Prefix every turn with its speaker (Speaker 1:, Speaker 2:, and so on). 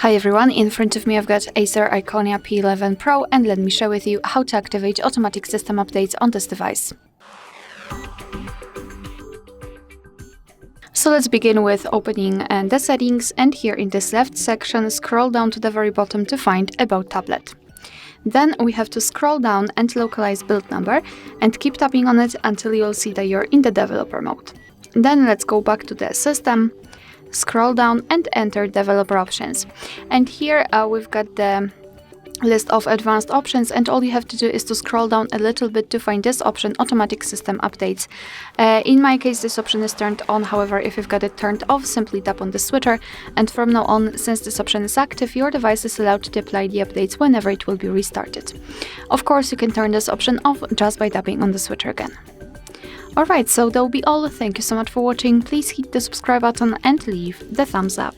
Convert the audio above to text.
Speaker 1: Hi everyone, in front of me I've got ACER Iconia P11 Pro, and let me share with you how to activate automatic system updates on this device. So let's begin with opening the settings, and here in this left section scroll down to the very bottom to find About Tablet. Then we have to scroll down and localize build number and keep tapping on it until you'll see that you're in the developer mode. Then let's go back to the system, scroll down and enter developer options. And here we've got the list of advanced options, and all you have to do is to scroll down a little bit to find this option, automatic system updates. In my case this option is turned on, however if you've got it turned off, simply tap on the switcher, and from now on, since this option is active, your device is allowed to apply the updates whenever it will be restarted. Of course you can turn this option off just by tapping on the switcher again. Alright, so that will be all. Thank you so much for watching. Please hit the subscribe button and leave the thumbs up.